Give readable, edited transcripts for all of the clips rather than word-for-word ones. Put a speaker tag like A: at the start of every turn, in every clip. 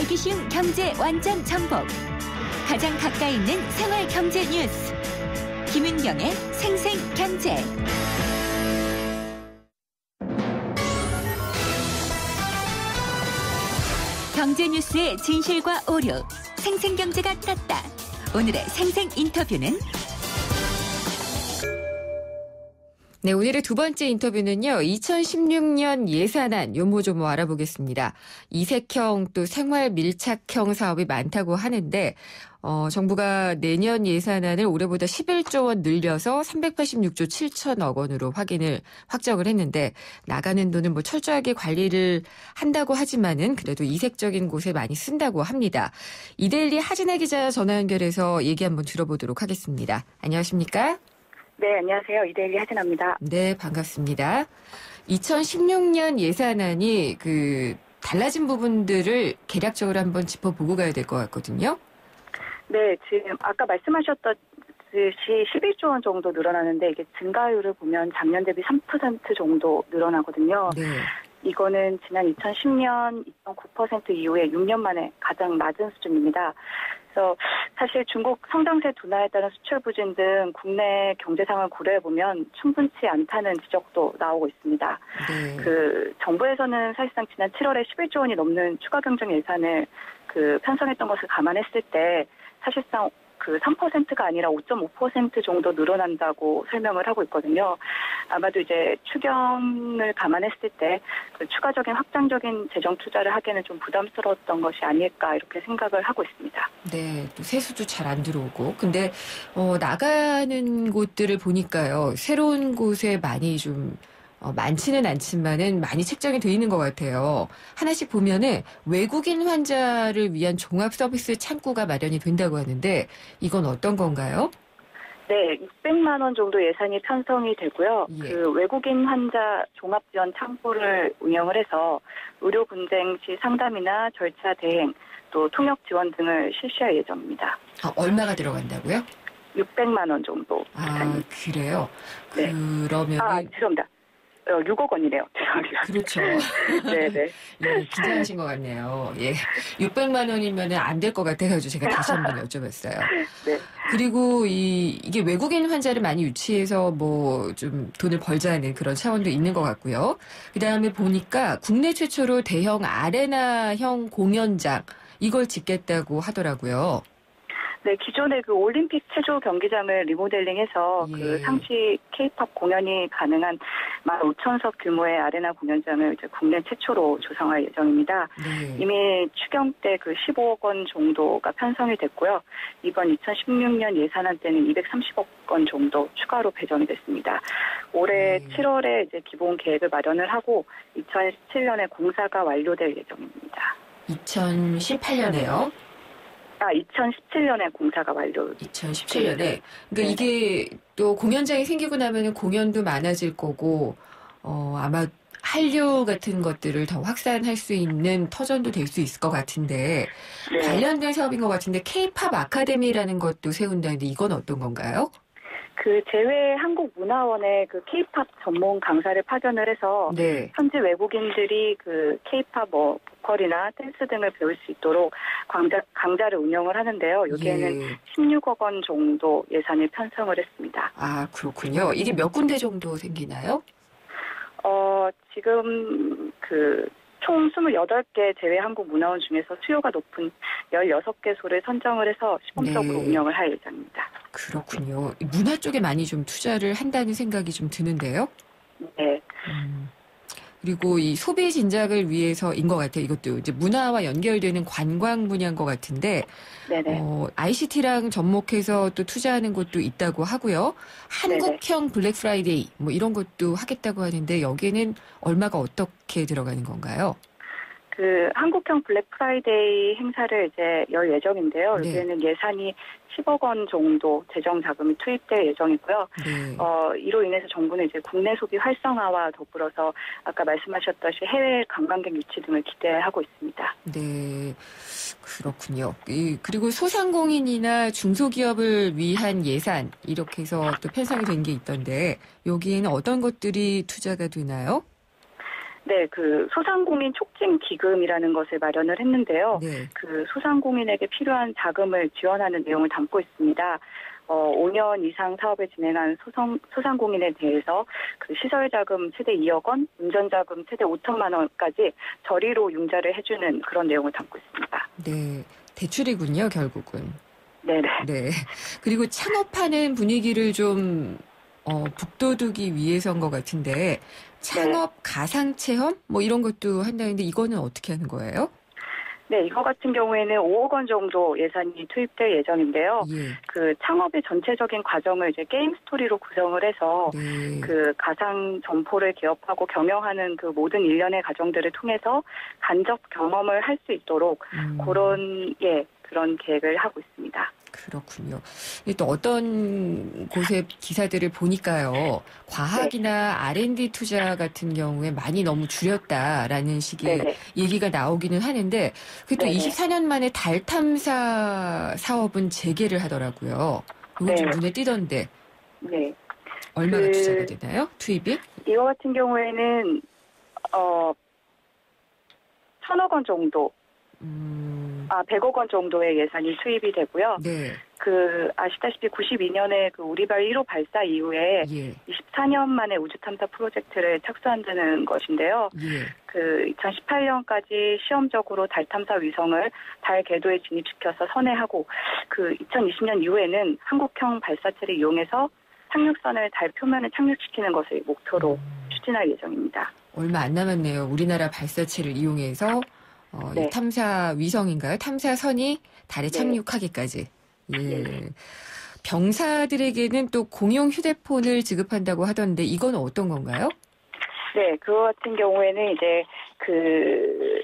A: 알기 쉬운 경제 완전 정복. 가장 가까이 있는 생활 경제 뉴스. 김은경의 생생경제. 경제 뉴스의 진실과 오류. 생생경제가 떴다. 오늘의 생생 인터뷰는
B: 네, 오늘의 두 번째 인터뷰는요. 2016년 예산안 요모조모 알아보겠습니다. 이색형 또 생활 밀착형 사업이 많다고 하는데 정부가 내년 예산안을 올해보다 11조 원 늘려서 386조 7천억 원으로 확정을 했는데 나가는 돈을 철저하게 관리를 한다고 하지만은 그래도 이색적인 곳에 많이 쓴다고 합니다. 이데일리 하진아 기자 전화 연결해서 얘기 한번 들어보도록 하겠습니다. 안녕하십니까?
C: 네, 안녕하세요. 이데일리 하진아입니다.
B: 네, 반갑습니다. 2016년 예산안이 달라진 부분들을 개략적으로 한번 짚어보고 가야 될 것 같거든요.
C: 네, 지금 아까 말씀하셨듯이 11조 원 정도 늘어나는데 이게 증가율을 보면 작년 대비 3% 정도 늘어나거든요.
B: 네.
C: 이거는 지난 2010년 2.9% 이후에 6년 만에 가장 낮은 수준입니다. 그래서 사실 중국 성장세 둔화에 따른 수출 부진 등 국내 경제 상황을 고려해보면 충분치 않다는 지적도 나오고 있습니다.
B: 네.
C: 정부에서는 사실상 지난 7월에 11조 원이 넘는 추가 경정 예산을 편성했던 것을 감안했을 때 사실상 3%가 아니라 5.5% 정도 늘어난다고 설명을 하고 있거든요. 아마도 이제 추경을 감안했을 때 추가적인 확장적인 재정 투자를 하기에는 좀 부담스러웠던 것이 아닐까 이렇게 생각을 하고 있습니다.
B: 네, 또 세수도 잘 안 들어오고. 근데 나가는 곳들을 보니까요. 새로운 곳에 많이 좀 많지는 않지만은 많이 책정이 돼 있는 것 같아요. 하나씩 보면은 외국인 환자를 위한 종합 서비스 창구가 마련이 된다고 하는데 이건 어떤 건가요?
C: 네, 600만 원 정도 예산이 편성이 되고요.
B: 예.
C: 외국인 환자 종합 지원 창구를 운영을 해서 의료 분쟁 시 상담이나 절차 대행, 또 통역 지원 등을 실시할 예정입니다.
B: 얼마가 들어간다고요?
C: 600만 원 정도.
B: 그래요?
C: 네.
B: 그러면
C: 죄송합니다. 6억 원이네요. 죄송합니다.
B: 그렇죠.
C: 네네.
B: 예, 긴장하신 것 같네요. 예. 600만 원이면 안 될 것 같아가지고 제가 다시 한번 여쭤봤어요.
C: 네.
B: 그리고 이게 외국인 환자를 많이 유치해서 좀 돈을 벌자는 그런 차원도 있는 것 같고요. 그 다음에 보니까 국내 최초로 대형 아레나형 공연장 이걸 짓겠다고 하더라고요.
C: 네, 기존의 올림픽 체조 경기장을 리모델링해서
B: 예.
C: 상시 K-팝 공연이 가능한 15,000석 규모의 아레나 공연장을 이제 국내 최초로 조성할 예정입니다.
B: 네.
C: 이미 추경 때 15억 원 정도가 편성이 됐고요. 이번 2016년 예산안 때는 230억 원 정도 추가로 배정이 됐습니다. 올해 7월에 이제 기본 계획을 마련을 하고 2017년에 공사가 완료될 예정입니다.
B: 2018년에요?
C: 2017년에 공사가 완료.
B: 2017년에. 그러니까
C: 네.
B: 이게 또 공연장이 생기고 나면은 공연도 많아질 거고, 아마 한류 같은 것들을 더 확산할 수 있는 터전도 될 수 있을 것 같은데,
C: 네.
B: 관련된 사업인 것 같은데, K-팝 아카데미라는 것도 세운다는데, 이건 어떤 건가요?
C: 제외 한국문화원에 K-팝 전문 강사를 파견을 해서
B: 네.
C: 현지 외국인들이 K-팝 보컬이나 댄스 등을 배울 수 있도록 강좌를 운영을 하는데요. 여기에는
B: 예.
C: 16억 원 정도 예산을 편성을 했습니다.
B: 아, 그렇군요. 이게 몇 군데 정도 생기나요?
C: 지금 총 28개 제외 한국문화원 중에서 수요가 높은 16개소를 선정을 해서 시범적으로
B: 네.
C: 운영을 할 예정입니다.
B: 그렇군요. 문화 쪽에 많이 좀 투자를 한다는 생각이 좀 드는데요.
C: 네.
B: 그리고 이 소비 진작을 위해서인 것 같아요. 이것도 이제 문화와 연결되는 관광 분야인 것 같은데,
C: 네네.
B: ICT랑 접목해서 또 투자하는 곳도 있다고 하고요. 한국형 블랙 프라이데이 이런 것도 하겠다고 하는데 여기에는 얼마가 어떻게 들어가는 건가요?
C: 한국형 블랙 프라이데이 행사를 이제 열 예정인데요.
B: 네.
C: 여기에는 예산이 10억 원 정도 재정 자금이 투입될 예정이고요.
B: 네.
C: 이로 인해서 정부는 이제 국내 소비 활성화와 더불어서 아까 말씀하셨듯이 해외 관광객 유치 등을 기대하고 있습니다.
B: 네, 그렇군요. 그리고 소상공인이나 중소기업을 위한 예산 이렇게 해서 또 편성이 된 게 있던데 여기에는 어떤 것들이 투자가 되나요?
C: 네, 그 소상공인 촉진 기금이라는 것을 마련을 했는데요.
B: 네.
C: 그 소상공인에게 필요한 자금을 지원하는 내용을 담고 있습니다. 5년 이상 사업을 진행한 소상공인에 대해서 그 시설 자금 최대 2억 원, 운전 자금 최대 5천만 원까지 저리로 융자를 해주는 그런 내용을 담고 있습니다.
B: 네. 대출이군요, 결국은.
C: 네네.
B: 네. 그리고 창업하는 분위기를 좀 북돋우기 위해서인 것 같은데 창업 가상체험 뭐 이런 것도 한다는데 이거는 어떻게 하는 거예요?
C: 네, 이거 같은 경우에는 5억 원 정도 예산이 투입될 예정인데요.
B: 예.
C: 그 창업의 전체적인 과정을 이제 게임 스토리로 구성을 해서
B: 네.
C: 그 가상 점포를 개업하고 경영하는 그 모든 일련의 과정들을 통해서 간접 경험을 할 수 있도록 그런 계획을 하고 있습니다.
B: 그렇군요. 또 어떤 곳의 기사들을 보니까요. 과학이나 R&D 투자 같은 경우에 많이 너무 줄였다라는 식의
C: 네네.
B: 얘기가 나오기는 하는데 그게 또
C: 네네.
B: 24년 만에 달 탐사 사업은 재개를 하더라고요. 그건 좀
C: 네.
B: 눈에 띄던데
C: 네.
B: 얼마나 투자가 되나요? 투입이?
C: 이거 같은 경우에는 1,000억 원 정도, 100억 원 정도의 예산이 투입이 되고요.
B: 네.
C: 그 아시다시피 92년에 그 우리발 1호 발사 이후에
B: 예.
C: 24년 만에 우주 탐사 프로젝트를 착수한다는 것인데요.
B: 예.
C: 그 2018년까지 시험적으로 달 탐사 위성을 달 궤도에 진입시켜서 선회하고 그 2020년 이후에는 한국형 발사체를 이용해서 착륙선을 달 표면에 착륙시키는 것을 목표로 추진할 예정입니다.
B: 얼마 안 남았네요. 우리나라 발사체를 이용해서
C: 네.
B: 이 탐사 위성인가요? 탐사선이 달에
C: 네.
B: 착륙하기까지. 예.
C: 네.
B: 병사들에게는 또 공용 휴대폰을 지급한다고 하던데 이건 어떤 건가요?
C: 네, 그거 같은 경우에는 이제 그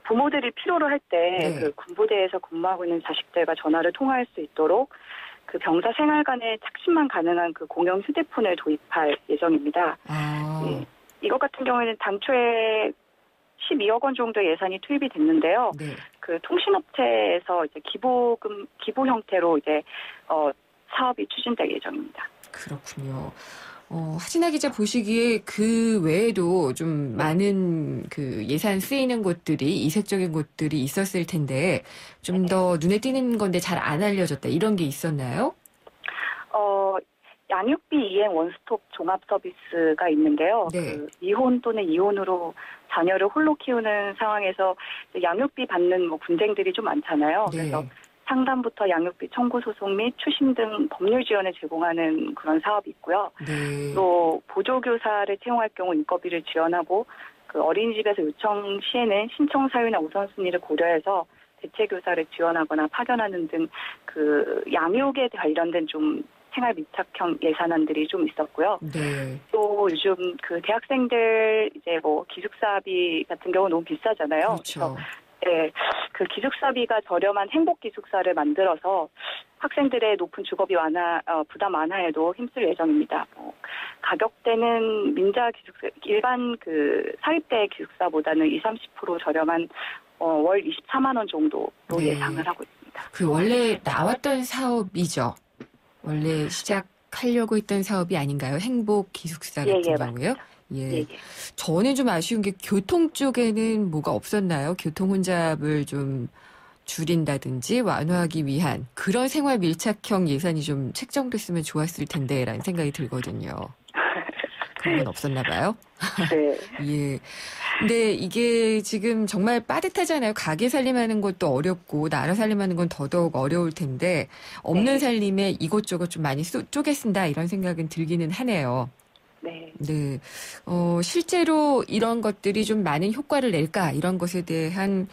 C: 부모들이 필요로 할 때 그 군부대에서 근무하고 있는 자식들과 전화를 통화할 수 있도록 그 병사 생활관에 착신만 가능한 그 공용 휴대폰을 도입할 예정입니다. 예. 이것 같은 경우에는 당초에 12억 원 정도 예산이 투입이 됐는데요.
B: 네.
C: 그 통신업체에서 이제 기부 형태로 이제 사업이 추진될 예정입니다.
B: 그렇군요. 하진아 기자 보시기에 그 외에도 좀 많은 그 예산 쓰이는 곳들이 이색적인 곳들이 있었을 텐데 좀 더 눈에 띄는 건데 잘 안 알려졌다 이런 게 있었나요?
C: 양육비 이행 원스톱 종합 서비스가 있는데요.
B: 네.
C: 그 미혼 또는 이혼으로 자녀를 홀로 키우는 상황에서 양육비 받는 뭐 분쟁들이 좀 많잖아요.
B: 네.
C: 그래서 상담부터 양육비 청구 소송 및 추심 등 법률 지원을 제공하는 그런 사업이 있고요.
B: 네.
C: 또 보조교사를 채용할 경우 인건비를 지원하고 그 어린이집에서 요청 시에는 신청 사유나 우선순위를 고려해서 대체 교사를 지원하거나 파견하는 등 그 양육에 관련된 좀 생활 밀착형 예산안들이 좀 있었고요.
B: 네.
C: 또 요즘 그 대학생들 이제 뭐 기숙사비 같은 경우 너무 비싸잖아요.
B: 그렇죠.
C: 네, 그 기숙사비가 저렴한 행복 기숙사를 만들어서 학생들의 높은 주거비 부담 완화에도 힘쓸 예정입니다. 가격대는 민자 기숙사, 일반 그 사립대 기숙사보다는 20-30% 저렴한 월 24만 원 정도로
B: 네.
C: 예상을 하고 있습니다.
B: 그 원래 나왔던 사업이죠. 원래 시작하려고 했던 사업이 아닌가요? 행복 기숙사 같은 경우요? 예.
C: 예.
B: 저는 좀 아쉬운 게 교통 쪽에는 뭐가 없었나요? 교통 혼잡을 좀 줄인다든지 완화하기 위한 그런 생활 밀착형 예산이 좀 책정됐으면 좋았을 텐데라는 생각이 들거든요. 그런 건 없었나 봐요.
C: 네.
B: 예. 근데 이게 지금 정말 빠듯하잖아요. 가게 살림하는 것도 어렵고 나라 살림하는 건 더더욱 어려울 텐데 없는 살림에 이것저것 좀 많이 쪼개 쓴다 이런 생각은 들기는 하네요.
C: 네.
B: 네. 실제로 이런 것들이 좀 많은 효과를 낼까 이런 것에 대한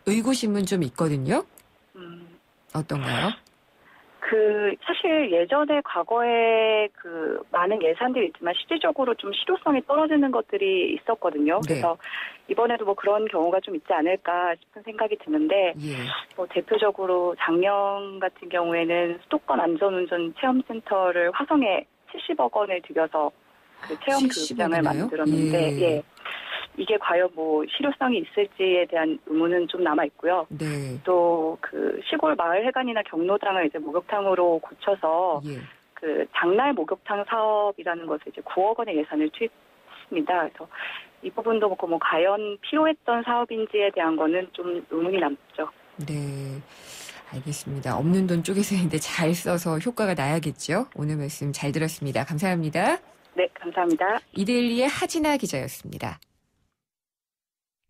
B: 의구심은 좀 있거든요. 어떤가요?
C: 사실 예전에 과거에 그 많은 예산들이 있지만 실질적으로 좀 실효성이 떨어지는 것들이 있었거든요.
B: 네.
C: 그래서 이번에도 뭐 그런 경우가 좀 있지 않을까 싶은 생각이 드는데,
B: 예.
C: 뭐 대표적으로 작년 같은 경우에는 수도권 안전운전 체험센터를 화성에 70억 원을 들여서 그 체험
B: 70억
C: 교육장을
B: 이나요?
C: 만들었는데,
B: 예.
C: 이게 과연 뭐 실효성이 있을지에 대한 의문은 좀 남아 있고요.
B: 네.
C: 또 그 시골 마을 회관이나 경로당을 이제 목욕탕으로 고쳐서
B: 예.
C: 그 장날 목욕탕 사업이라는 것을 이제 9억 원의 예산을 했습니다. 그래서 이 부분도 뭐 과연 필요했던 사업인지에 대한 거는 좀 의문이 남죠.
B: 네. 알겠습니다. 없는 돈 쪼개서 했는데 잘 써서 효과가 나야겠죠. 오늘 말씀 잘 들었습니다. 감사합니다.
C: 네, 감사합니다.
B: 이데일리의 하진아 기자였습니다.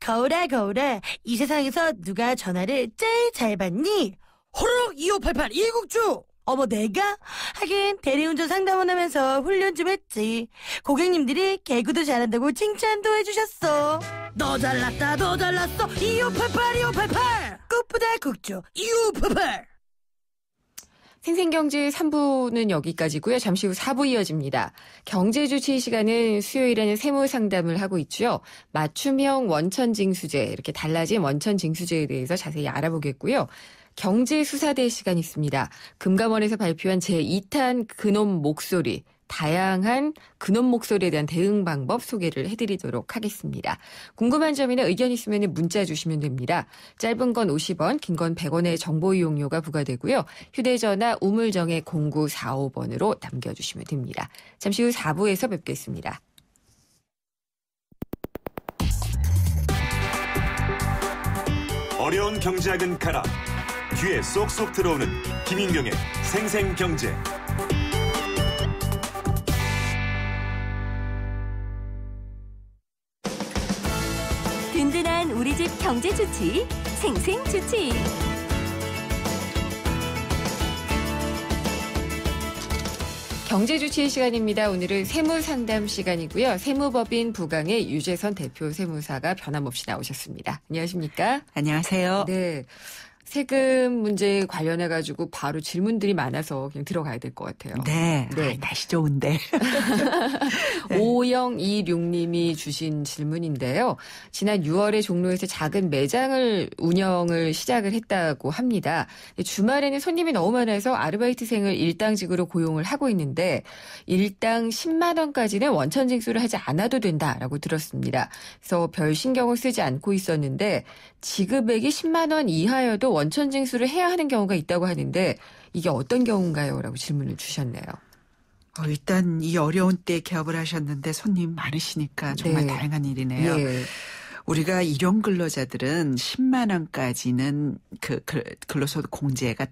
D: 거울아 거울아 이 세상에서 누가 전화를 제일 잘 받니? 호로 2588 이국주. 어머 내가? 하긴 대리운전 상담원 하면서 훈련 좀 했지. 고객님들이 개그도 잘한다고 칭찬도 해주셨어. 너 잘났다 너 잘났어 2588 2588 꽃보다 국주 2588.
B: 생생경제 3부는 여기까지고요. 잠시 후 4부 이어집니다. 경제주치 시간은 수요일에는 세무상담을 하고 있죠. 맞춤형 원천징수제, 이렇게 달라진 원천징수제에 대해서 자세히 알아보겠고요. 경제수사대 시간 있습니다. 금감원에서 발표한 제2탄 근원 목소리, 다양한 근원 목소리에 대한 대응 방법 소개를 해드리도록 하겠습니다. 궁금한 점이나 의견 있으면 문자 주시면 됩니다. 짧은 건 50원, 긴 건 100원의 정보 이용료가 부과되고요. 휴대전화 우물정의 0945번으로 남겨주시면 됩니다. 잠시 후 4부에서 뵙겠습니다.
E: 어려운 경제학은 가라. 귀에 쏙쏙 들어오는 김인경의 생생경제.
A: 든든한 우리 집 경제주치, 생생주치.
B: 경제주치의 시간입니다. 오늘은 세무상담 시간이고요. 세무법인 부강의 유재선 대표 세무사가 변함없이 나오셨습니다. 안녕하십니까?
F: 안녕하세요.
B: 네. 세금 문제 관련해가지고 바로 질문들이 많아서 그냥 들어가야 될 것 같아요.
F: 네.
B: 네.
F: 날씨 좋은데.
B: 네. 5026님이 주신 질문인데요. 지난 6월에 종로에서 작은 매장을 운영을 시작을 했다고 합니다. 주말에는 손님이 너무 많아서 아르바이트생을 일당직으로 고용을 하고 있는데 일당 10만 원까지는 원천징수를 하지 않아도 된다라고 들었습니다. 그래서 별 신경을 쓰지 않고 있었는데 지급액이 10만 원 이하여도 원천징수를 해야 하는 경우가 있다고 하는데 이게 어떤 경우인가요? 라고 질문을 주셨네요.
F: 일단 이 어려운 때에 개업을 하셨는데 손님 많으시니까 정말
B: 네.
F: 다양한 일이네요.
B: 예.
F: 우리가 일용 근로자들은 10만 원까지는 그 근로소득 공제가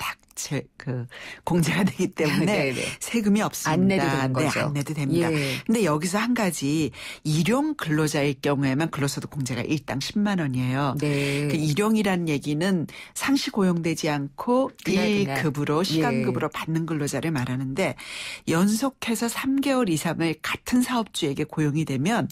F: 공제가 되기 때문에
B: 네네.
F: 세금이 없습니다.
B: 안 내도 되는
F: 네,
B: 거죠.
F: 안 내도 됩니다.
B: 예.
F: 근데 여기서 한 가지 일용 근로자일 경우에만 근로소득 공제가 일당 10만 원이에요.
B: 네.
F: 그 일용이란 얘기는 상시 고용되지 않고
B: 그날.
F: 1급으로 시간급으로 받는 근로자를 말하는데 연속해서 3개월 이상을 같은 사업주에게 고용이 되면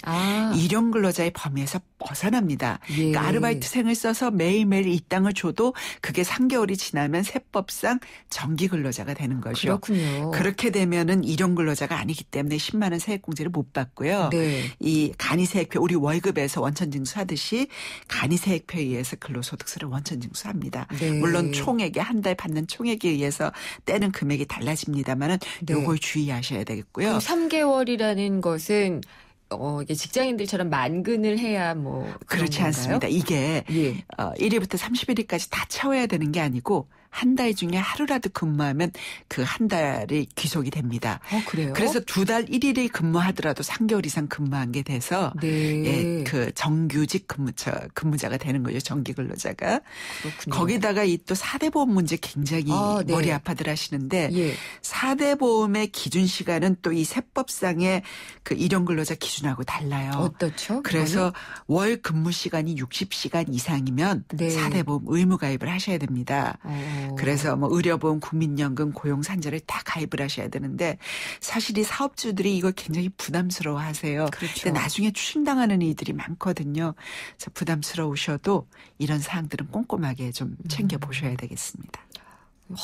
F: 일용 근로자의 범위에서 벗어납니다.
B: 예.
F: 그러니까 아르바이트생을 써서 매일매일 이 땅을 줘도 그게 3개월이 지나면 세법상 정기 근로자가 되는 거죠.
B: 그렇군요.
F: 그렇게 되면은 일용 근로자가 아니기 때문에 10만 원 세액공제를 못 받고요.
B: 네.
F: 이 간이세액표 우리 월급에서 원천징수하듯이 간이세액표에 의해서 근로소득세를 원천징수합니다.
B: 네.
F: 물론 총액에 한 달 받는 총액에 의해서 떼는 금액이 달라집니다만은
B: 네.
F: 요걸 주의하셔야 되겠고요.
B: 3개월이라는 것은 이게 직장인들처럼 만근을 해야 뭐
F: 그렇지
B: 건가요?
F: 않습니다. 이게
B: 예.
F: 1일부터 31일까지 다 채워야 되는 게 아니고 한 달 중에 하루라도 근무하면 그 한 달이 귀속이 됩니다.
B: 그래요?
F: 그래서 2달 1일을 근무하더라도 3개월 이상 근무한 게 돼서
B: 네.
F: 예, 그 정규직 근무자가 되는 거죠. 정기 근로자가.
B: 그렇군요.
F: 거기다가 이 또 4대 보험 문제 굉장히
B: 네.
F: 머리 아파들 하시는데
B: 예.
F: 4대 보험의 기준 시간은 또 이 세법상의 그 일용 근로자 기준하고 달라요.
B: 어떻죠?
F: 그래서 월 근무 시간이 60시간 이상이면
B: 네.
F: 4대 보험 의무 가입을 하셔야 됩니다. 그래서 뭐 의료보험, 국민연금, 고용산재를 다 가입을 하셔야 되는데 사실 이 사업주들이 이걸 굉장히 부담스러워하세요.
B: 그렇죠.
F: 근데 나중에 추징당하는 이들이 많거든요. 그래서 부담스러우셔도 이런 사항들은 꼼꼼하게 좀 챙겨보셔야 되겠습니다.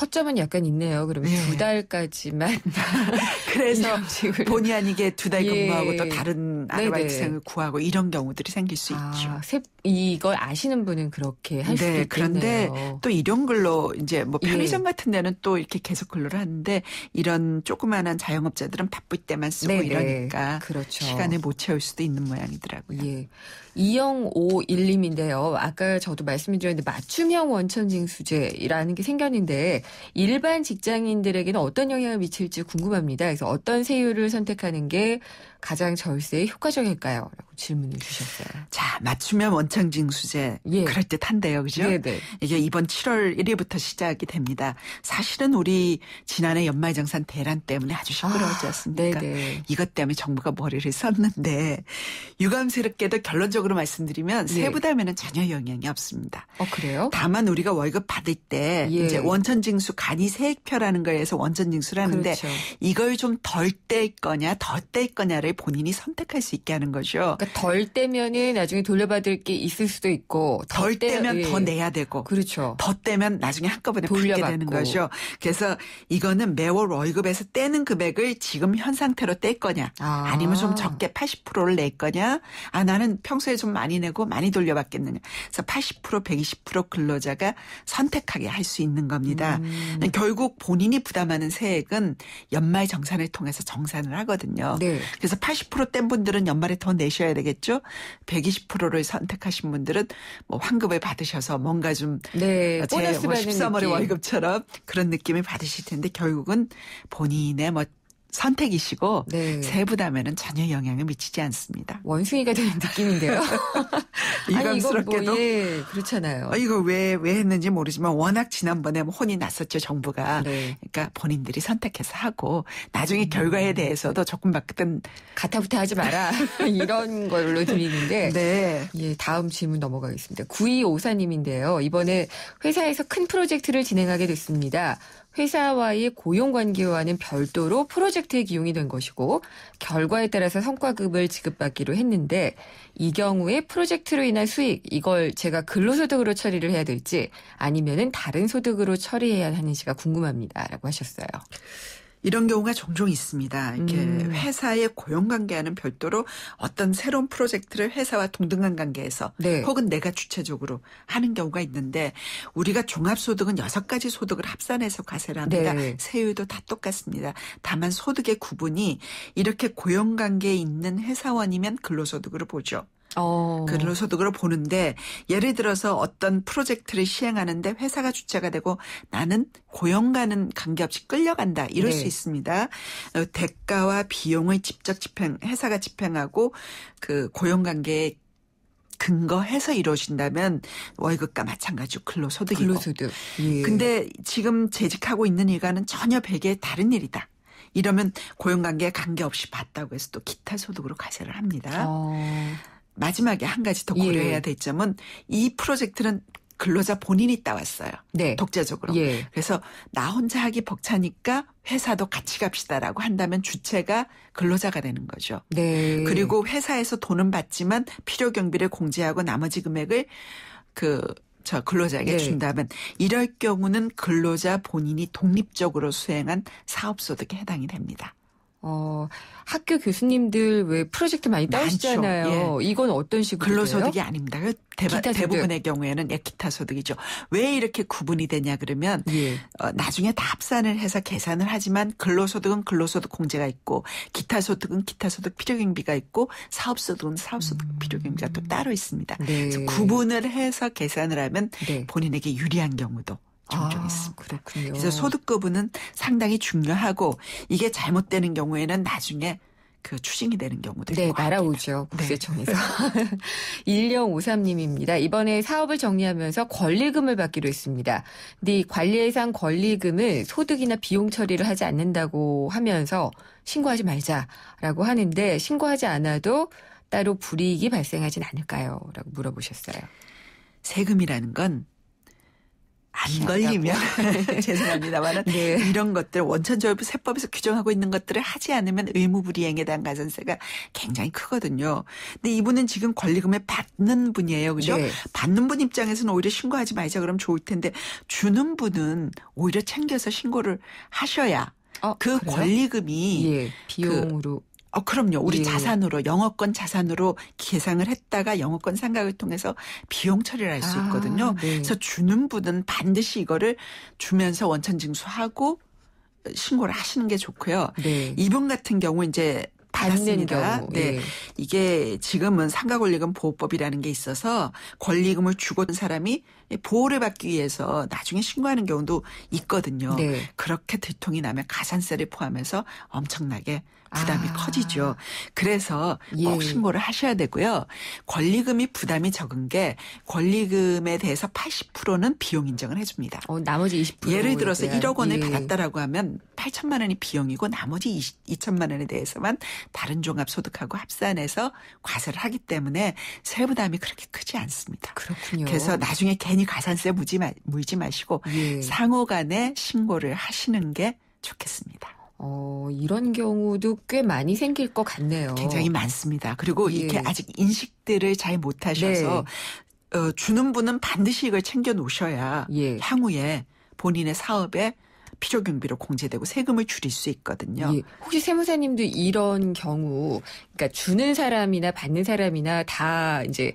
B: 허점은 약간 있네요. 그러면
F: 네.
B: 2달까지만.
F: 그래서
B: 일용직을.
F: 본의 아니게 2달 근무하고
B: 예.
F: 또 다른 아르바이트생을 구하고 이런 경우들이 생길 수 있죠.
B: 이걸 아시는 분은 그렇게 할 수도 있겠네요.
F: 그런데 또 일용 근로 이제 뭐 편의점
B: 예.
F: 같은 데는 또 이렇게 계속 근로를 하는데 이런 조그마한 자영업자들은 바쁠 때만 쓰고
B: 네네.
F: 이러니까
B: 그렇죠.
F: 시간을 못 채울 수도 있는 모양이더라고요.
B: 예. 2051님인데요. 아까 저도 말씀드렸는데 맞춤형 원천징수제라는 게 생겼는데 있는데 일반 직장인들에게는 어떤 영향을 미칠지 궁금합니다. 그래서 어떤 세율을 선택하는 게 가장 절세에 효과적일까요? 라고 질문을 주셨어요.
F: 자, 맞추면 원천징수제
B: 예.
F: 그럴듯한데요. 그죠?
B: 네네.
F: 이게 이번 7월 1일부터 시작이 됩니다. 사실은 우리 지난해 연말정산 대란 때문에 아주 시끄러웠지 않습니까?
B: 네네.
F: 이것 때문에 정부가 머리를 썼는데 유감스럽게도 결론적으로 말씀드리면
B: 예.
F: 세부담에는 전혀 영향이 없습니다.
B: 그래요?
F: 다만 우리가 월급 받을 때
B: 예.
F: 이제 원천징수 간이 세액표라는 거에서 원천징수를 하는데
B: 그렇죠.
F: 이걸 좀 덜 뗄 거냐 더 뗄 거냐를 본인이 선택할 수 있게 하는 거죠.
B: 그러니까 덜 떼면은 나중에 돌려받을 게 있을 수도 있고
F: 덜 떼면
B: 예.
F: 더 내야 되고
B: 그렇죠.
F: 더 떼면 나중에 한꺼번에 받게
B: 돌려받고.
F: 되는 거죠. 그래서 이거는 매월 월급에서 떼는 금액을 지금 현 상태로 뗄 거냐 아니면 좀 적게 80%를 낼 거냐 나는 평소에 좀 많이 내고 많이 돌려받겠느냐. 그래서 80% 120% 근로자가 선택하게 할 수 있는 겁니다. 결국 본인이 부담하는 세액은 연말 정산을 통해서 정산을 하거든요.
B: 네.
F: 그래서 80%뗀 분들은 연말에 더 내셔야 되겠죠. 120%를 선택하신 분들은 뭐 환급을 받으셔서 뭔가 좀
B: 네, 보너스 받는
F: 13월의
B: 느낌.
F: 월급처럼 그런 느낌을 받으실 텐데 결국은 본인의 뭐 선택이시고
B: 네.
F: 세부담에는 전혀 영향을 미치지 않습니다.
B: 원숭이가 되는 느낌인데요.
F: 유감스럽게도.
B: 예, 그렇잖아요.
F: 이거 왜 했는지 모르지만 워낙 지난번에 혼이 났었죠, 정부가.
B: 네.
F: 그러니까 본인들이 선택해서 하고 나중에 결과에 대해서도 조금밖은
B: 가타부타 하지 마라. 이런 걸로 들리는데.
F: 네.
B: 예, 다음 질문 넘어가겠습니다. 9254님인데요. 이번에 회사에서 큰 프로젝트를 진행하게 됐습니다. 회사와의 고용관계와는 별도로 프로젝트에 기용이 된 것이고 결과에 따라서 성과급을 지급받기로 했는데 이 경우에 프로젝트로 인한 수익 이걸 제가 근로소득으로 처리를 해야 될지 아니면은 다른 소득으로 처리해야 하는지가 궁금합니다라고 하셨어요.
F: 이런 경우가 종종 있습니다. 이렇게 회사의 고용관계와는 별도로 어떤 새로운 프로젝트를 회사와 동등한 관계에서
B: 네.
F: 혹은 내가 주체적으로 하는 경우가 있는데 우리가 종합소득은 6가지 소득을 합산해서 과세를 합니다.
B: 네.
F: 세율도 다 똑같습니다. 다만 소득의 구분이 이렇게 고용관계에 있는 회사원이면 근로소득으로 보죠. 근로소득으로 보는데 예를 들어서 어떤 프로젝트를 시행하는데 회사가 주체가 되고 나는 고용과는 관계없이 끌려간다 이럴
B: 네.
F: 수 있습니다. 대가와 비용을 직접 회사가 집행하고 그 고용관계에 근거해서 이루어진다면 월급과 마찬가지로 근로소득이고.
B: 근로소득. 예.
F: 근데 지금 재직하고 있는 일과는 전혀 별개의 다른 일이다. 이러면 고용관계에 관계없이 받다고 해서 또 기타 소득으로 과세를 합니다. 마지막에 한 가지 더 고려해야 될 점은 이 프로젝트는 근로자 본인이 따왔어요.
B: 네.
F: 독자적으로.
B: 예.
F: 그래서 나 혼자 하기 벅차니까 회사도 같이 갑시다라고 한다면 주체가 근로자가 되는 거죠.
B: 네.
F: 그리고 회사에서 돈은 받지만 필요 경비를 공제하고 나머지 금액을 근로자에게
B: 네.
F: 준다면 이럴 경우는 근로자 본인이 독립적으로 수행한 사업소득에 해당이 됩니다.
B: 학교 교수님들 왜 프로젝트 많이 따시잖아요.
F: 예.
B: 이건 어떤 식으로
F: 근로소득이 아닙니다.
B: 기타 소득.
F: 대부분의 경우에는 기타 소득이죠. 왜 이렇게 구분이 되냐 그러면
B: 예.
F: 나중에 다 합산을 해서 계산을 하지만 근로소득은 근로소득 공제가 있고 기타 소득은 기타 소득 필요경비가 있고 사업소득은 사업소득 필요경비가 또 따로 있습니다.
B: 네.
F: 그래서 구분을 해서 계산을 하면
B: 네.
F: 본인에게 유리한 경우도 종종 있습니다.
B: 그렇군요.
F: 그래서 소득 구분은 상당히 중요하고 이게 잘못되는 경우에는 나중에 그 추징이 되는 경우도 있고.
B: 네, 날아오죠. 국세청에서. 1053님입니다. 이번에 사업을 정리하면서 권리금을 받기로 했습니다. 근데 이 관리 예상 권리금을 소득이나 비용 처리를 하지 않는다고 하면서 신고하지 말자라고 하는데 신고하지 않아도 따로 불이익이 발생하진 않을까요? 라고 물어보셨어요.
F: 세금이라는 건 안 걸리면 죄송합니다만은
B: 네.
F: 이런 것들 원천조합 세법에서 규정하고 있는 것들을 하지 않으면 의무불이행에 대한 가산세가 굉장히 크거든요. 근데 이분은 지금 권리금을 받는 분이에요. 그죠?
B: 네.
F: 받는 분 입장에서는 오히려 신고하지 말자 그러면 좋을 텐데 주는 분은 오히려 챙겨서 신고를 하셔야 그
B: 그래요?
F: 권리금이
B: 예, 비용으로.
F: 그럼요. 우리
B: 예.
F: 자산으로 영업권 자산으로 계상을 했다가 영업권 상각을 통해서 비용 처리를 할 수 있거든요.
B: 네.
F: 그래서 주는 분은 반드시 이거를 주면서 원천징수하고 신고를 하시는 게 좋고요.
B: 네.
F: 이분 같은 경우 이제
B: 받는
F: 받았습니다.
B: 경우.
F: 네.
B: 예.
F: 이게 지금은 상가권리금 보호법이라는 게 있어서 권리금을 주고 온 사람이 보호를 받기 위해서 나중에 신고하는 경우도 있거든요.
B: 네.
F: 그렇게 들통이 나면 가산세를 포함해서 엄청나게 부담이 커지죠. 그래서 꼭
B: 예.
F: 신고를 하셔야 되고요. 권리금이 부담이 적은 게 권리금에 대해서 80%는 비용 인정을 해줍니다.
B: 나머지 20%.
F: 예를 들어서 1억 원을
B: 예.
F: 받았다라고 하면 8천만 원이 비용이고 나머지 2천만 원에 대해서만 다른 종합소득하고 합산해서 과세를 하기 때문에 세부담이 그렇게 크지 않습니다.
B: 그렇군요.
F: 그래서 나중에 괜히 가산세 물지 마시고
B: 예.
F: 상호 간에 신고를 하시는 게 좋겠습니다.
B: 이런 경우도 꽤 많이 생길 것 같네요.
F: 굉장히 많습니다. 그리고
B: 예.
F: 이렇게 아직 인식들을 잘 못하셔서 주는 분은 반드시 이걸 챙겨 놓으셔야
B: 예.
F: 향후에 본인의 사업에 필요경비로 공제되고 세금을 줄일 수 있거든요.
B: 예. 혹시 세무사님도 이런 경우, 그러니까 주는 사람이나 받는 사람이나 다 이제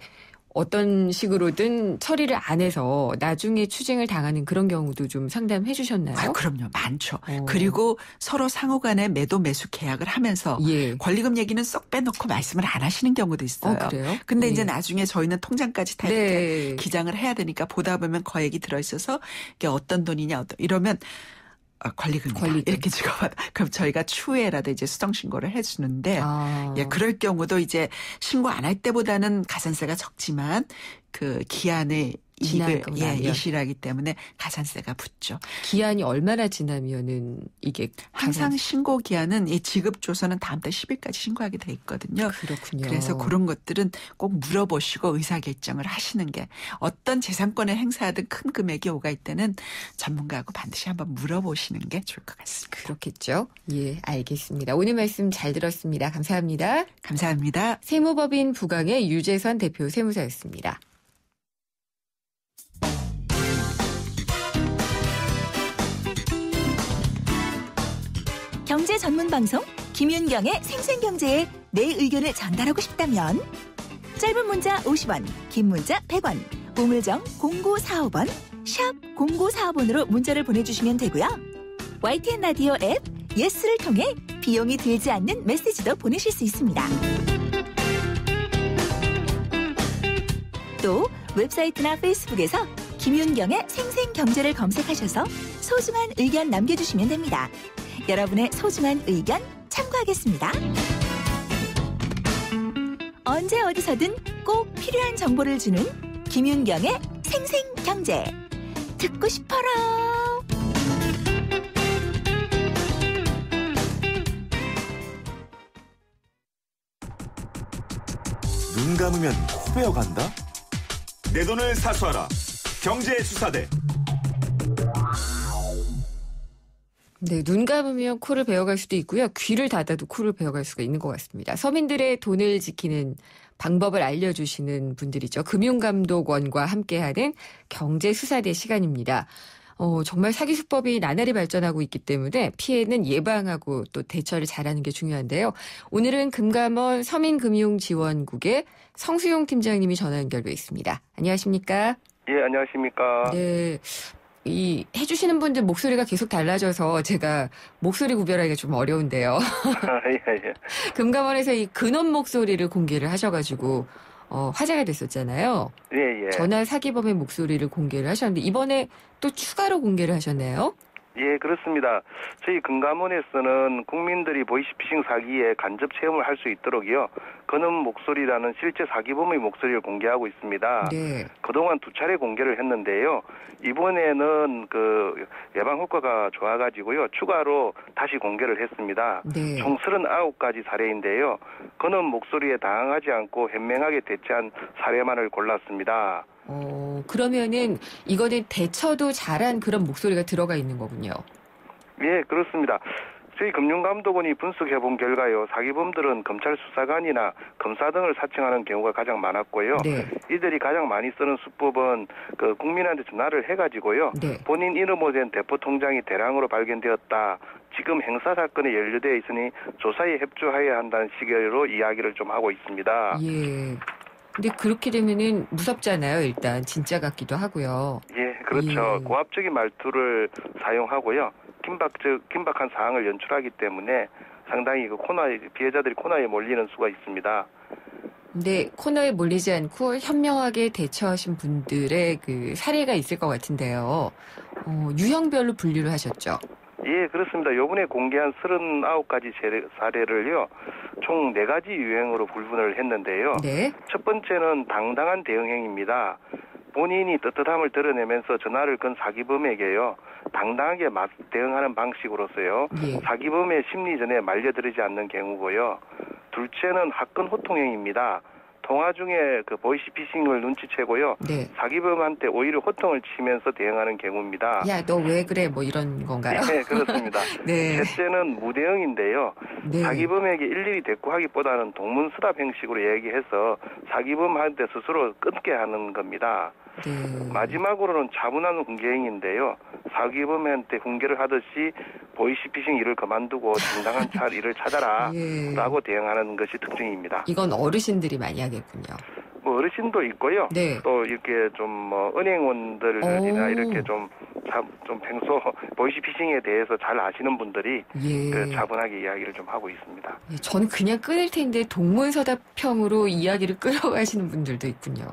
B: 어떤 식으로든 처리를 안 해서 나중에 추징을 당하는 그런 경우도 좀 상담해 주셨나요?
F: 그럼요. 많죠. 그리고 서로 상호 간에 매도 매수 계약을 하면서
B: 예.
F: 권리금 얘기는 쏙 빼놓고 말씀을 안 하시는 경우도 있어요.
B: 그래요?
F: 근데
B: 예.
F: 이제 나중에 저희는 통장까지 다 이렇게 기장을 해야 되니까 보다 보면 거액이 들어있어서 이게 어떤 돈이냐 이러면 권리금이다. 이렇게 찍어봐도 그럼 저희가 추후에라도 이제 수정 신고를 해주는데 예, 그럴 경우도 이제 신고 안 할 때보다는 가산세가 적지만 그 기한의 이익을 일시하기 때문에 가산세가 붙죠.
B: 기한이 얼마나 지나면은 이게
F: 항상 신고 기한은 이 지급조서는 다음 달 10일까지 신고하게 돼 있거든요.
B: 그렇군요.
F: 그래서 그런 것들은 꼭 물어보시고 의사결정을 하시는 게 어떤 재산권을 행사하든 큰 금액이 오갈 때는 전문가하고 반드시 한번 물어보시는 게 좋을 것 같습니다.
B: 그렇겠죠. 예, 알겠습니다. 오늘 말씀 잘 들었습니다. 감사합니다.
F: 감사합니다.
B: 세무법인 부강의 유재선 대표 세무사였습니다.
G: 경제 전문 방송 김윤경의 생생경제에 내 의견을 전달하고 싶다면 짧은 문자 50원, 긴 문자 100원, 우물정 0945번, 샵 0945번으로 문자를 보내주시면 되고요. YTN 라디오 앱 예스를 통해 비용이 들지 않는 메시지도 보내실 수 있습니다. 또 웹사이트나 페이스북에서 김윤경의 생생경제를 검색하셔서 소중한 의견 남겨주시면 됩니다. 여러분의 소중한 의견 참고하겠습니다. 언제 어디서든 꼭 필요한 정보를 주는 김윤경의 생생경제. 듣고 싶어라.
E: 눈 감으면 코 베어간다? 내 돈을 사수하라. 경제수사대.
B: 네, 눈 감으면 코를 베어갈 수도 있고요. 귀를 닫아도 코를 베어갈 수가 있는 것 같습니다. 서민들의 돈을 지키는 방법을 알려주시는 분들이죠. 금융감독원과 함께하는 경제수사대 시간입니다. 정말 사기 수법이 나날이 발전하고 있기 때문에 피해는 예방하고 또 대처를 잘하는 게 중요한데요. 오늘은 금감원 서민금융지원국의 성수용 팀장님이 전화 연결돼 있습니다. 안녕하십니까?
H: 예, 안녕하십니까?
B: 네. 해주시는 분들 목소리가 계속 달라져서 제가 목소리 구별하기가 좀 어려운데요.
H: 예.
B: 금감원에서 이 근원 목소리를 공개를 하셔가지고, 화제가 됐었잖아요.
H: 예.
B: 전화 사기범의 목소리를 공개를 하셨는데, 이번에 또 추가로 공개를 하셨네요.
H: 예, 그렇습니다. 저희 금감원에서는 국민들이 보이스피싱 사기에 간접 체험을 할 수 있도록요. 근원 목소리라는 실제 사기범의 목소리를 공개하고 있습니다.
B: 네.
H: 그동안 2차례 공개를 했는데요. 이번에는 그 예방 효과가 좋아가지고요. 추가로 다시 공개를 했습니다.
B: 네.
H: 총 39가지 사례인데요. 근원 목소리에 당황하지 않고 현명하게 대처한 사례만을 골랐습니다.
B: 그러면은 이거는 대처도 잘한 그런 목소리가 들어가 있는 거군요.
H: 예, 그렇습니다. 저희 금융감독원이 분석해본 결과요. 사기범들은 검찰 수사관이나 검사 등을 사칭하는 경우가 가장 많았고요.
B: 네.
H: 이들이 가장 많이 쓰는 수법은 그 국민한테 전화를 해가지고요.
B: 네.
H: 본인 이름으로 된 대포 통장이 대량으로 발견되었다. 지금 행사 사건에 연루되어 있으니 조사에 협조해야 한다는 식으로 이야기를 좀 하고 있습니다.
B: 예. 근데 그렇게 되면은 무섭잖아요. 일단 진짜 같기도 하고요.
H: 예, 그렇죠.
B: 예.
H: 고압적인 말투를 사용하고요. 긴박한 사항을 연출하기 때문에 상당히 피해자들이 코너에 몰리는 수가 있습니다.
B: 근데 코너에 몰리지 않고 현명하게 대처하신 분들의 그 사례가 있을 것 같은데요. 유형별로 분류를 하셨죠?
H: 예, 그렇습니다. 요번에 공개한 39가지 사례를요, 총 4가지 유형으로 구분을 했는데요.
B: 네.
H: 첫 번째는 당당한 대응행위입니다. 본인이 떳떳함을 드러내면서 전화를 건 사기범에게요, 당당하게 대응하는 방식으로서요,
B: 예.
H: 사기범의 심리전에 말려들지 않는 경우고요. 둘째는 화끈 호통행위입니다. 통화 중에 그 보이스피싱을 눈치채고요.
B: 네.
H: 사기범한테 오히려 호통을 치면서 대응하는 경우입니다.
B: 야, 너 왜 그래? 뭐 이런 건가요?
H: 네, 그렇습니다.
B: 네.
H: 셋째는 무대응인데요.
B: 네.
H: 사기범에게 일일이 대꾸하기보다는 동문서답 형식으로 얘기해서 사기범한테 스스로 끊게 하는 겁니다.
B: 네.
H: 마지막으로는 차분한 훈계행인데요. 사기범한테 훈계를 하듯이 보이스피싱 일을 그만두고 정당한 일을 찾아라
B: 예.
H: 라고 대응하는 것이 특징입니다.
B: 이건 어르신들이 많이 하겠군요.
H: 뭐 어르신도 있고요.
B: 네.
H: 또 이렇게 좀 은행원들이나 이렇게 좀 평소 보이스피싱에 대해서 잘 아시는 분들이
B: 예.
H: 그 차분하게 이야기를 좀 하고 있습니다.
B: 예, 저는 그냥 끊을 텐데 동문서답형으로 이야기를 끌어가시는 분들도 있군요.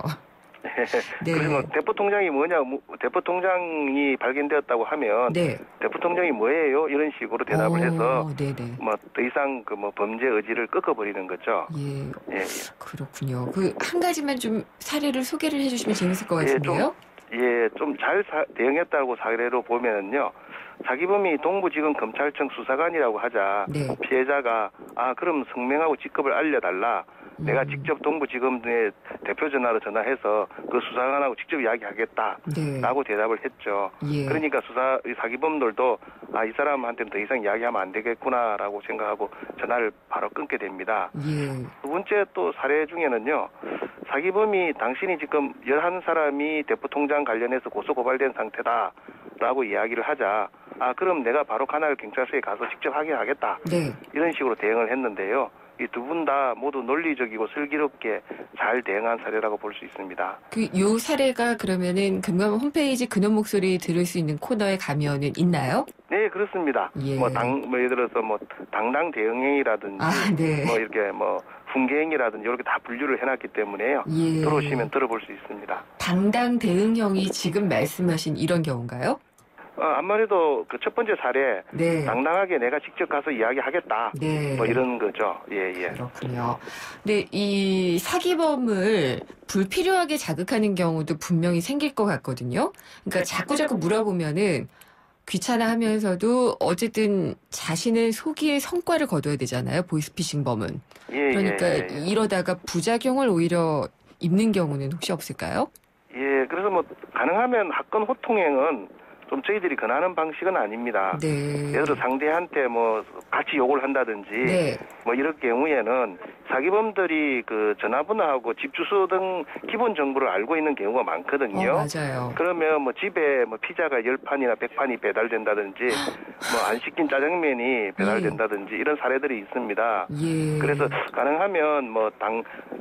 B: 네.
H: 그래서 대포통장이 뭐냐, 대포통장이 발견되었다고 하면
B: 네.
H: 대포통장이 뭐예요? 이런 식으로 대답을 해서
B: 네네.
H: 뭐 더 이상 그 뭐 범죄 의지를 꺾어버리는 거죠.
B: 예.
H: 예, 예.
B: 그렇군요. 그 한 가지만 좀 사례를 소개를 해주시면 재밌을 것 같은데요.
H: 좀 잘 대응했다고 사례로 보면은요. 사기범이 동부지검 검찰청 수사관이라고 하자
B: 네.
H: 피해자가 그럼 성명하고 직급을 알려달라. 내가 직접 동부지검의 대표 전화로 전화해서 그 수사관하고 직접 이야기하겠다라고
B: 네.
H: 대답을 했죠.
B: 예.
H: 그러니까 사기범들도 이 사람한테는 더 이상 이야기하면 안 되겠구나라고 생각하고 전화를 바로 끊게 됩니다.
B: 예.
H: 두 번째 또 사례 중에는요. 사기범이 당신이 지금 11사람이 대포통장 관련해서 고소고발된 상태다라고 이야기를 하자 그럼 내가 바로 가날 경찰서에 가서 직접 확인하겠다.
B: 네.
H: 이런 식으로 대응을 했는데요. 이 두 분 다 모두 논리적이고 슬기롭게 잘 대응한 사례라고 볼 수 있습니다.
B: 요 사례가 그러면은 금감원 홈페이지 근원 목소리 들을 수 있는 코너에 가면은 있나요?
H: 네, 그렇습니다.
B: 예.
H: 예를 들어서 당당 대응행위라든지
B: 네.
H: 이렇게 훈계행위라든지 이렇게 다 분류를 해놨기 때문에요.
B: 예.
H: 들어오시면 들어볼 수 있습니다.
B: 당당 대응형이 지금 말씀하신 이런 경우인가요?
H: 아무래도 그 첫 번째 사례,
B: 네.
H: 당당하게 내가 직접 가서 이야기하겠다.
B: 네.
H: 이런 거죠. 예, 예.
B: 그렇군요. 근데 이 사기범을 불필요하게 자극하는 경우도 분명히 생길 것 같거든요. 그러니까 자꾸 물어보면은 귀찮아하면서도 어쨌든 자신을 속이의 성과를 거둬야 되잖아요. 보이스피싱범은.
H: 예,
B: 그러니까
H: 예.
B: 이러다가 부작용을 오히려 입는 경우는 혹시 없을까요?
H: 예, 그래서 가능하면 학건 호통행은 좀 저희들이 권하는 방식은 아닙니다.
B: 네.
H: 예를 들어 상대한테 같이 욕을 한다든지
B: 네.
H: 이럴 경우에는 사기범들이 그 전화번호하고 집 주소 등 기본 정보를 알고 있는 경우가 많거든요.
B: 맞아요.
H: 그러면 집에 피자가 10판이나 100판이 배달된다든지 안 시킨 짜장면이 배달된다든지 이런 사례들이 있습니다.
B: 예.
H: 그래서 가능하면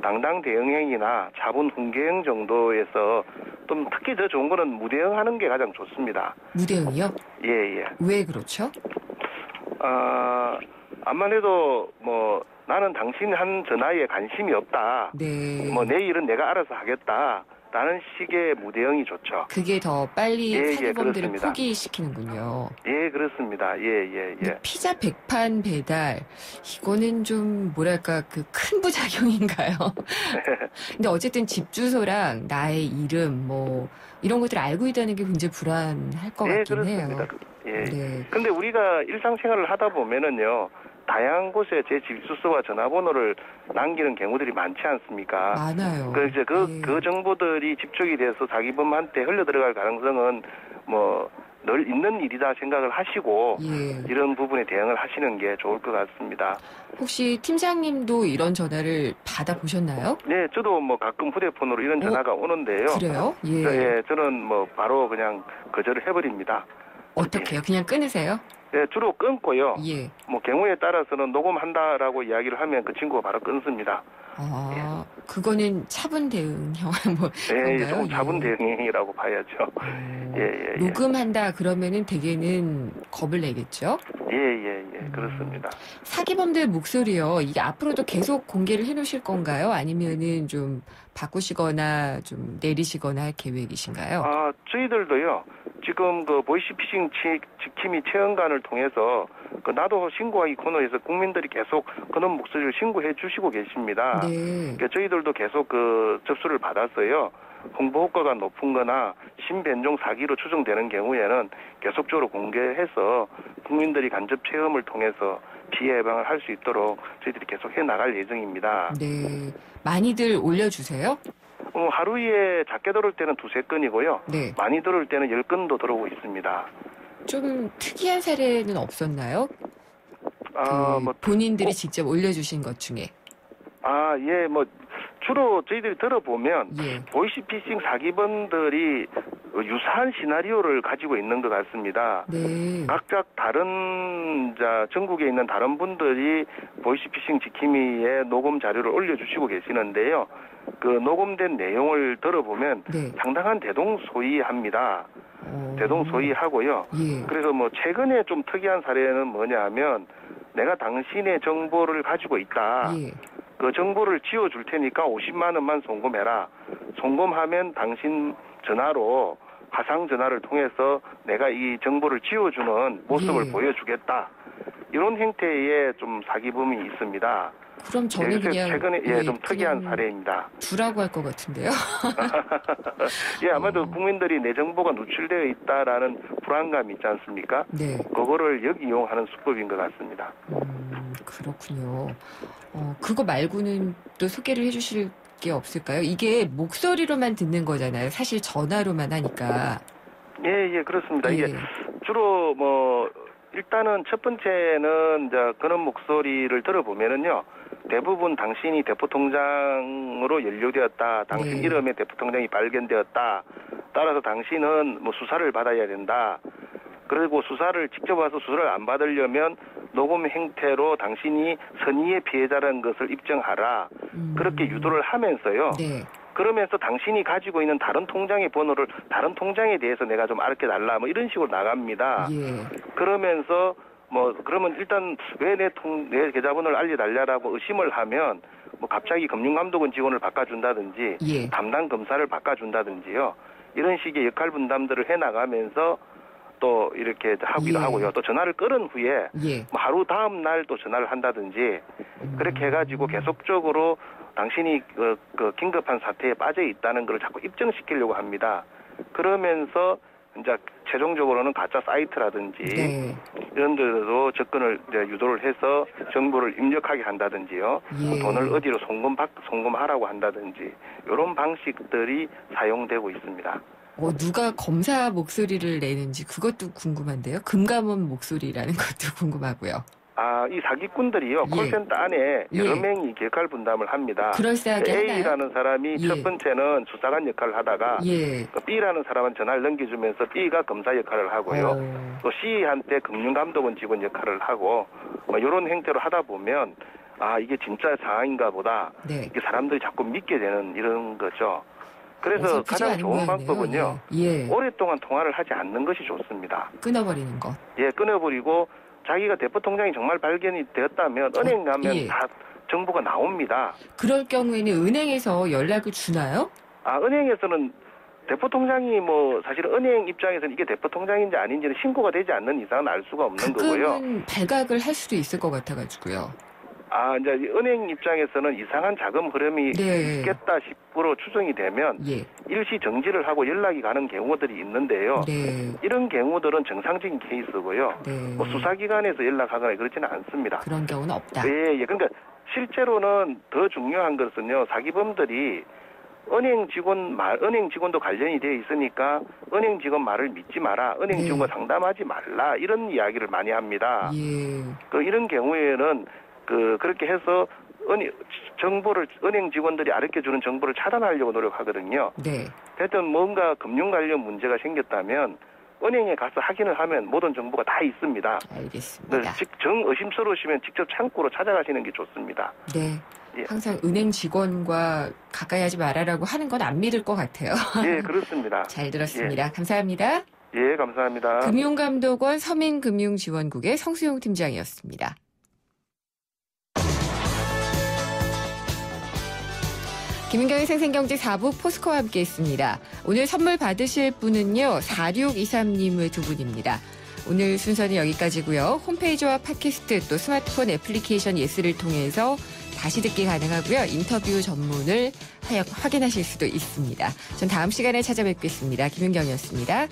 H: 당당 대응행위나 자본 훈계행 정도에서 좀 특히 더 좋은 거는 무대응하는 게 가장 좋습니다.
B: 무대응이요?
H: 예, 예.
B: 왜 그렇죠?
H: 아무래도 나는 당신 한 전화에 관심이 없다.
B: 네.
H: 내 일은 내가 알아서 하겠다. 라는 식의 무대응이 좋죠.
B: 그게 더 빨리 사기범들을
H: 그렇습니다.
B: 포기시키는군요.
H: 예, 그렇습니다. 예.
B: 피자 100판 배달, 이거는 좀 뭐랄까 큰 부작용인가요? 근데 어쨌든 집 주소랑 나의 이름 이런 것들을 알고 있다는 게 굉장히 불안할 것 같긴 해요.
H: 그렇습니다. 예.
B: 네.
H: 근데 우리가 일상생활을 하다 보면은요. 다양한 곳에 제 집 주소와 전화번호를 남기는 경우들이 많지 않습니까?
B: 많아요.
H: 그 정보들이 집중이 돼서 사기범한테 흘러 들어갈 가능성은 늘 있는 일이다 생각을 하시고 이런 부분에 대응을 하시는 게 좋을 것 같습니다.
B: 혹시 팀장님도 이런 전화를 받아보셨나요?
H: 네, 저도 가끔 휴대폰으로 이런 전화가 오는데요.
B: 그래요?
H: 예, 저는 바로 그냥 거절을 해버립니다.
B: 어떻게요? 그냥 끊으세요?
H: 네, 주로 끊고요.
B: 예.
H: 경우에 따라서는 녹음한다라고 이야기를 하면 그 친구가 바로 끊습니다.
B: 그거는 차분 대응형
H: 네,
B: 그런가요?
H: 좀 차분 대응이라고 봐야죠. 예.
B: 녹음한다 그러면은 대개는 겁을 내겠죠?
H: 그렇습니다.
B: 사기범들 목소리요. 이게 앞으로도 계속 공개를 해놓으실 건가요? 아니면은 좀 바꾸시거나 좀 내리시거나 할 계획이신가요?
H: 저희들도요. 지금 그 보이스피싱 지킴이 체험관을 통해서 그 나도 신고하기 코너에서 국민들이 계속 그런 목소리를 신고해 주시고 계십니다.
B: 네.
H: 그러니까 저희들도 계속 그 접수를 받았어요. 홍보 효과가 높은 거나 신변종 사기로 추정되는 경우에는 계속적으로 공개해서 국민들이 간접 체험을 통해서 피해 예방을 할 수 있도록 저희들이 계속 해나갈 예정입니다.
B: 네. 많이들 올려주세요?
H: 하루에 작게 들어올 때는 2-3건이고요.
B: 네.
H: 많이 들어올 때는 10건도 들어오고 있습니다.
B: 좀 특이한 사례는 없었나요?
H: 뭐
B: 본인들이 직접 올려주신 것 중에.
H: 주로 저희들이 들어보면 보이스피싱 사기범들이 유사한 시나리오를 가지고 있는 것 같습니다.
B: 네.
H: 각각 다른 전국에 있는 다른 분들이 보이스피싱 지킴이의 녹음 자료를 올려주시고 계시는데요. 그 녹음된 내용을 들어보면 상당한 대동소이합니다. 대동소이하고요. 그래서 뭐 최근에 좀 특이한 사례는 뭐냐면 내가 당신의 정보를 가지고 있다. 그 정보를 지워줄 테니까 50만 원만 송금해라. 송금하면 당신 전화로 화상 전화를 통해서 내가 이 정보를 지워주는 모습을 보여주겠다. 이런 형태의 좀 사기범이 있습니다.
B: 그럼 저는 그냥
H: 최근에 좀 특이한 사례입니다.
B: 두라고 할 것 같은데요.
H: 아마도 국민들이 내 정보가 누출되어 있다라는 불안감이 있지 않습니까?
B: 네.
H: 그거를 역이용하는 수법인 것 같습니다.
B: 그렇군요. 그거 말고는 또 소개를 해주실 게 없을까요? 이게 목소리로만 듣는 거잖아요. 사실 전화로만 하니까.
H: 그렇습니다. 이게 주로 일단은 첫 번째는 그런 목소리를 들어보면은요. 대부분 당신이 대포통장으로 연루되었다. 당신 이름의 대포통장이 발견되었다. 따라서 당신은 수사를 받아야 된다. 그리고 수사를 직접 와서 수사를 안 받으려면 녹음 형태로 당신이 선의의 피해자라는 것을 입증하라. 그렇게 유도를 하면서요. 그러면서 당신이 가지고 있는 다른 통장의 번호를 다른 통장에 대해서 내가 좀 알려달라. 이런 식으로 나갑니다. 그러면서 그러면 일단 왜 내 계좌번호를 알려달라고 의심을 하면 갑자기 금융감독원 직원을 바꿔준다든지 담당 검사를 바꿔준다든지요. 이런 식의 역할 분담들을 해나가면서 또 이렇게 하기도 하고요. 또 전화를 끊은 후에 하루 다음 날 또 전화를 한다든지 그렇게 해가지고 계속적으로 당신이 그 긴급한 사태에 빠져 있다는 걸 자꾸 입증시키려고 합니다. 그러면서 이제 최종적으로는 가짜 사이트라든지 이런 데도 접근을 유도를 해서 정보를 입력하게 한다든지요. 돈을 어디로 송금하라고 한다든지 이런 방식들이 사용되고 있습니다.
B: 누가 검사 목소리를 내는지 그것도 궁금한데요. 금감원 목소리라는 것도 궁금하고요.
H: 이 사기꾼들이요. 콜센터 안에 여러 명이 역할 분담을 합니다.
B: 그럴싸하게
H: A라는
B: 하나요?
H: 사람이 첫 번째는 수사관 역할을 하다가 B라는 사람은 전화를 넘겨주면서 B가 검사 역할을 하고요. 또 C한테 금융감독원 직원 역할을 하고 이런 형태로 하다 보면 이게 진짜 상황인가 보다. 이게 사람들이 자꾸 믿게 되는 이런 거죠. 그래서 가장 좋은 방법은요. 오랫동안 통화를 하지 않는 것이 좋습니다.
B: 끊어버리는 거.
H: 끊어버리고 자기가 대포통장이 정말 발견이 되었다면 은행 가면 다 정보가 나옵니다.
B: 그럴 경우에는 은행에서 연락을 주나요?
H: 은행에서는 대포통장이 사실 은행 입장에서는 이게 대포통장인지 아닌지는 신고가 되지 않는 이상은 알 수가 없는 거고요.
B: 가끔은 발각을 할 수도 있을 것 같아가지고요.
H: 이제 은행 입장에서는 이상한 자금 흐름이 있겠다 싶으로 추정이 되면 일시 정지를 하고 연락이 가는 경우들이 있는데요. 이런 경우들은 정상적인 케이스고요. 수사기관에서 연락하거나 그렇지는 않습니다.
B: 그런 경우는 없다.
H: 그러니까 실제로는 더 중요한 것은요. 사기범들이 은행 직원도 관련이 되어 있으니까 은행 직원 말을 믿지 마라. 은행 직원과 상담하지 말라. 이런 이야기를 많이 합니다. 이런 경우에는 그렇게 해서 은행 직원들이 알려주는 정보를 차단하려고 노력하거든요. 하여튼 뭔가 금융 관련 문제가 생겼다면 은행에 가서 확인을 하면 모든 정보가 다 있습니다.
B: 알겠습니다.
H: 의심스러우시면 직접 창구로 찾아가시는 게 좋습니다.
B: 항상 은행 직원과 가까이 하지 말아라고 하는 건 안 믿을 것 같아요.
H: 그렇습니다.
B: 잘 들었습니다. 감사합니다.
H: 예, 감사합니다.
B: 금융감독원 서민금융지원국의 성수용 팀장이었습니다. 김은경의 생생경제 4부 포스코와 함께했습니다. 오늘 선물 받으실 분은요. 4623님의 두 분입니다. 오늘 순서는 여기까지고요. 홈페이지와 팟캐스트 또 스마트폰 애플리케이션 예스를 통해서 다시 듣기 가능하고요. 인터뷰 전문을 확인하실 수도 있습니다. 전 다음 시간에 찾아뵙겠습니다. 김은경이었습니다.